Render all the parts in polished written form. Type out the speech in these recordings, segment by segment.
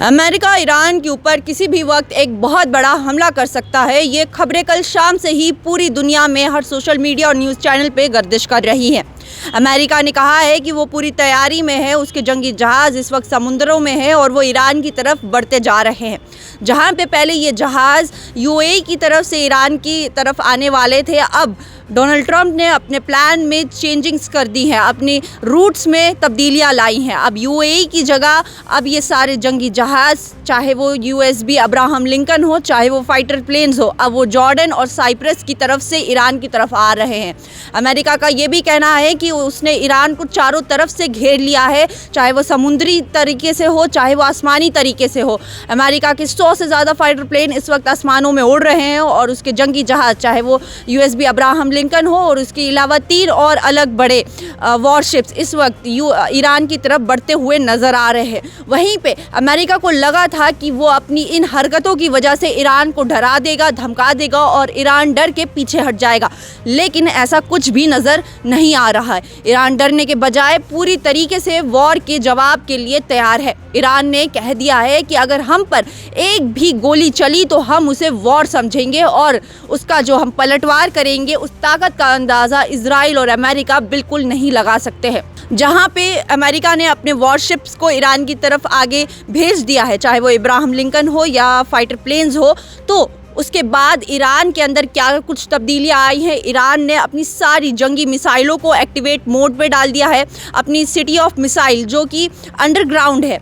America Iran के ऊपर किसी भी वक्त एक बहुत बड़ा हमला कर सकता है। ये खबरें कल शाम से ही पूरी दुनिया में हर सोशल मीडिया और न्यूज़ चैनल पे गर्दिश कर रही हैं। अमेरिका ने कहा है कि वो पूरी तैयारी में है। उसके जंगी जहाज़ इस वक्त समुद्रों में है और वो ईरान की तरफ बढ़ते जा रहे हैं। जहां पे पहले ये जहाज़ यूएई की तरफ से ईरान की तरफ आने वाले थे, अब डोनाल्ड ट्रंप ने अपने प्लान में चेंजिंग्स कर दी हैं, अपनी रूट्स में तब्दीलियां लाई हैं। अब यूएई की जगह अब ये सारे जंगी जहाज़, चाहे वो यूएसबी अब्राहम लिंकन हो, चाहे वो फाइटर प्लेन्स हो, अब वो जॉर्डन और साइप्रस की तरफ से ईरान की तरफ आ रहे हैं। अमेरिका का ये भी कहना है कि उसने ईरान को चारों तरफ से घेर लिया है, चाहे वो समुद्री तरीके से हो, चाहे वो आसमानी तरीके से हो। अमेरिका के 100 से ज़्यादा फाइटर प्लेन इस वक्त आसमानों में उड़ रहे हैं और उसके जंगी जहाज़, चाहे वो यूएसबी अब्राहम लिंकन हो और उसके अलावा 3 और अलग बड़े वॉरशिप्स इस वक्त ईरान की तरफ बढ़ते हुए नज़र आ रहे हैं। वहीं पे अमेरिका को लगा था कि वो अपनी इन हरकतों की वजह से ईरान को डरा देगा, धमका देगा और ईरान डर के पीछे हट जाएगा, लेकिन ऐसा कुछ भी नज़र नहीं आ रहा है। ईरान डरने के बजाय पूरी तरीके से वॉर के जवाब के लिए तैयार है। ईरान ने कह दिया है कि अगर हम पर एक भी गोली चली तो हम उसे वॉर समझेंगे और उसका जो हम पलटवार करेंगे, उस ताकत का अंदाज़ा इजराइल और अमेरिका बिल्कुल नहीं लगा सकते हैं। जहां पे अमेरिका ने अपने वॉरशिप्स को ईरान की तरफ आगे भेज दिया है, चाहे वो अब्राहम लिंकन हो या फाइटर प्लेन्स हो, तो उसके बाद ईरान के अंदर क्या कुछ तब्दीलियां आई हैं। ईरान ने अपनी सारी जंगी मिसाइलों को एक्टिवेट मोड पे डाल दिया है। अपनी सिटी ऑफ मिसाइल, जो कि अंडरग्राउंड है,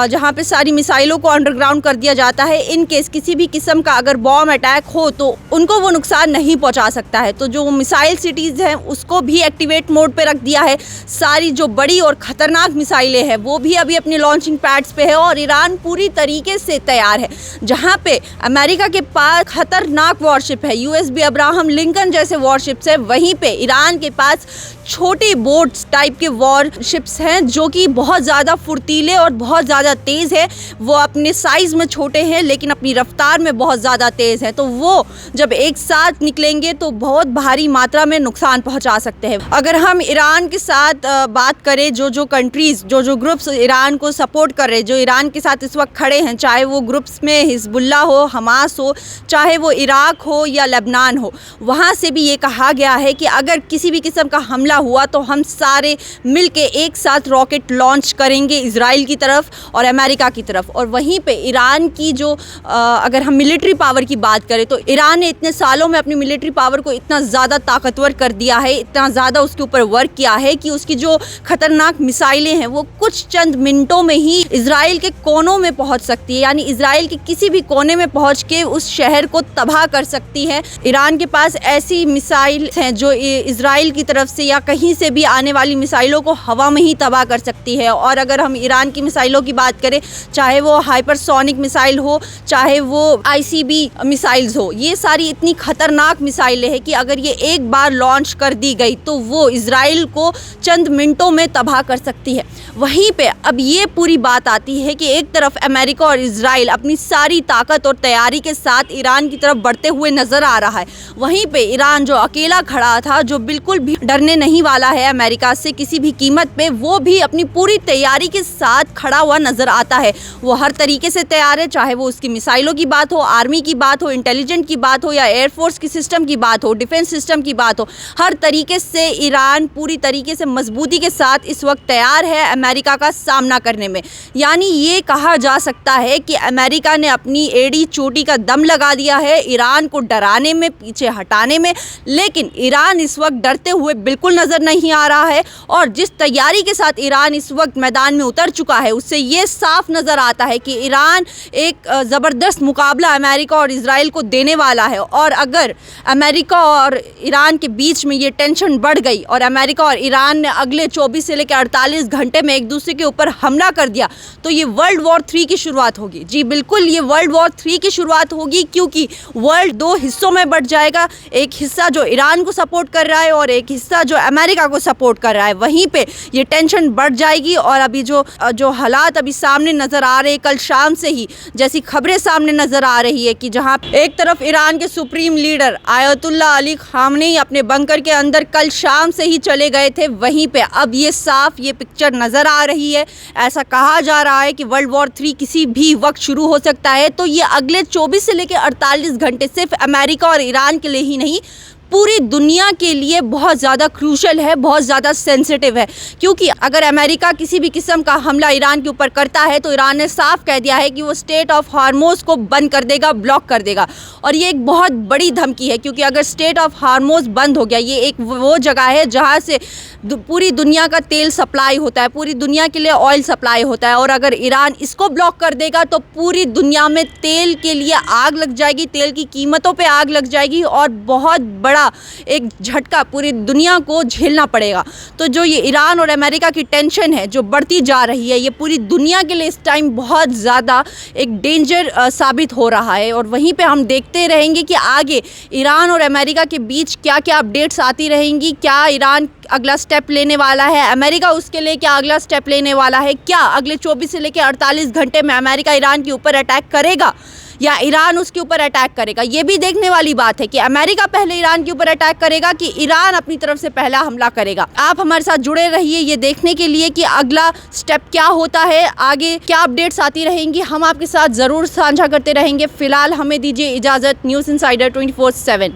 जहाँ पे सारी मिसाइलों को अंडरग्राउंड कर दिया जाता है, इन केस किसी भी किस्म का अगर बॉम्ब अटैक हो तो उनको वो नुकसान नहीं पहुँचा सकता है। तो जो मिसाइल सिटीज़ हैं उसको भी एक्टिवेट मोड पे रख दिया है। सारी जो बड़ी और ख़तरनाक मिसाइलें हैं वो भी अभी अपने लॉन्चिंग पैड्स पे है और ईरान पूरी तरीके से तैयार है। जहाँ पे अमेरिका के पास खतरनाक वॉरशिप है, यूएसबी अब्राहम लिंकन जैसे वॉरशिप्स है, वहीं पे ईरान के पास छोटे बोट्स टाइप के वॉरशिप्स हैं जो कि बहुत ज़्यादा फुर्तीले और बहुत ज़्यादा तेज़ है। वो अपने साइज़ में छोटे हैं लेकिन अपनी रफ्तार में बहुत ज़्यादा तेज़ है। तो वो जब एक साथ निकलेंगे तो बहुत भारी मात्रा में नुकसान पहुंचा सकते हैं। अगर हम ईरान के साथ बात करें, जो कंट्रीज़, जो ग्रुप्स ईरान को सपोर्ट कर रहे हैं, जो ईरान के साथ इस वक्त खड़े हैं, चाहे वो ग्रुप्स में हिजबुल्ला हो, हमास हो, चाहे वो इराक हो या लेबनान हो, वहाँ से भी ये कहा गया है कि अगर किसी भी किस्म का हमला हुआ तो हम सारे मिलके एक साथ रॉकेट लॉन्च करेंगे इजराइल की तरफ और अमेरिका की तरफ। और वहीं पे ईरान की जो अगर हम मिलिट्री पावर की बात करें तो ईरान ने इतने सालों में अपनी मिलिट्री पावर को इतना ज़्यादा ताकतवर कर दिया है, इतना ज़्यादा उसके ऊपर वर्क किया है कि उसकी जो खतरनाक मिसाइलें हैं वो कुछ चंद मिनटों में ही इजराइल के कोनों में पहुंच सकती है, यानी इजराइल के किसी भी कोने में पहुंच के उस शहर को तबाह कर सकती है। ईरान के पास ऐसी मिसाइल हैं जो इजराइल की तरफ से या कहीं से भी आने वाली मिसाइलों को हवा में ही तबाह कर सकती है। और अगर हम ईरान की मिसाइलों की बात करें, चाहे वो हाइपरसोनिक मिसाइल हो, चाहे वो आईसीबी मिसाइल्स हो, ये सारी इतनी खतरनाक मिसाइलें हैं कि अगर ये एक बार लॉन्च कर दी गई तो वो इजराइल को चंद मिनटों में तबाह कर सकती है। वहीं पे अब ये पूरी बात आती है कि एक तरफ अमेरिका और इजराइल अपनी सारी ताकत और तैयारी के साथ ईरान की तरफ बढ़ते हुए नजर आ रहा है, वहीं पे ईरान जो अकेला खड़ा था, जो बिल्कुल भी डरने नहीं वाला है अमेरिका से किसी भी कीमत पे, वो भी अपनी पूरी तैयारी के साथ खड़ा हुआ नजर आता है। वो हर तरीके से तैयार है, चाहे वो उसकी मिसाइलों की बात हो, आर्मी की बात हो, इंटेलिजेंट की बात हो या एयरफोर्स की सिस्टम की बात हो, डिफेंस सिस्टम की बात हो, हर तरीके से ईरान पूरी तरीके से मजबूती के साथ इस वक्त तैयार है अमेरिका का सामना करने में। यानी ये कहा जा सकता है कि अमेरिका ने अपनी एड़ी चोटी का दम लगा दिया है ईरान को डराने में, पीछे हटाने में, लेकिन ईरान इस वक्त डरते हुए बिल्कुल नजर नहीं आ रहा है। और जिस तैयारी के साथ ईरान इस वक्त मैदान में उतर चुका है उससे ये साफ नज़र आता है कि ईरान एक ज़बरदस्त मुकाबला अमेरिका और इजराइल को देने वाला है। और अगर अमेरिका और ईरान के बीच में ये टेंशन बढ़ गई और अमेरिका और ईरान ने अगले 24 से लेकर 48 घंटे में एक दूसरे के ऊपर हमला कर दिया तो ये वर्ल्ड वॉर 3 की शुरुआत होगी। जी बिल्कुल, ये वर्ल्ड वॉर 3 की शुरुआत होगी, क्योंकि वर्ल्ड 2 हिस्सों में बढ़ जाएगा। एक हिस्सा जो ईरान को सपोर्ट कर रहा है और एक हिस्सा जो अमेरिका को सपोर्ट कर रहा है, वहीं पे ये टेंशन बढ़ जाएगी। और अभी जो हालात अभी सामने नज़र आ रहे हैं, कल शाम से ही जैसी खबरें सामने नज़र आ रही है कि जहां एक तरफ ईरान के supreme leader Ayatollah Ali Khamenei अपने बंकर के अंदर कल शाम से ही चले गए थे, वहीं पे अब ये साफ ये पिक्चर नज़र आ रही है। ऐसा कहा जा रहा है कि वर्ल्ड वॉर 3 किसी भी वक्त शुरू हो सकता है। तो ये अगले 24 से लेकर 48 घंटे सिर्फ अमेरिका और ईरान के लिए ही नहीं, पूरी दुनिया के लिए बहुत ज़्यादा क्रूशल है, बहुत ज़्यादा सेंसिटिव है। क्योंकि अगर अमेरिका किसी भी किस्म का हमला ईरान के ऊपर करता है तो ईरान ने साफ कह दिया है कि वो स्टेट ऑफ हार्मोज को बंद कर देगा, ब्लॉक कर देगा। और ये एक बहुत बड़ी धमकी है, क्योंकि अगर स्टेट ऑफ हार्मोज बंद हो गया, ये एक वो जगह है जहाँ से पूरी दुनिया का तेल सप्लाई होता है, पूरी दुनिया के लिए ऑयल सप्लाई होता है। और अगर ईरान इसको ब्लॉक कर देगा तो पूरी दुनिया में तेल के लिए आग लग जाएगी, तेल की कीमतों पे आग लग जाएगी और बहुत बड़ा एक झटका पूरी दुनिया को झेलना पड़ेगा। तो जो ये ईरान और अमेरिका की टेंशन है जो बढ़ती जा रही है, ये पूरी दुनिया के लिए इस टाइम बहुत ज़्यादा एक डेंजर साबित हो रहा है। और वहीं पे हम देखते रहेंगे कि आगे ईरान और अमेरिका के बीच क्या क्या अपडेट्स आती रहेंगी। क्या ईरान अगला स्टेप लेने वाला है, अमेरिका उसके लिए क्या अगला स्टेप लेने वाला है, क्या अगले 24 से लेकर 48 घंटे में अमेरिका ईरान के ऊपर अटैक करेगा या ईरान उसके ऊपर अटैक करेगा। ये भी देखने वाली बात है कि अमेरिका पहले ईरान के ऊपर अटैक करेगा कि ईरान अपनी तरफ से पहला हमला करेगा। आप हमारे साथ जुड़े रहिए ये देखने के लिए कि अगला स्टेप क्या होता है, आगे क्या अपडेट्स आती रहेंगी, हम आपके साथ ज़रूर साझा करते रहेंगे। फिलहाल हमें दीजिए इजाज़त। News insider 24/7।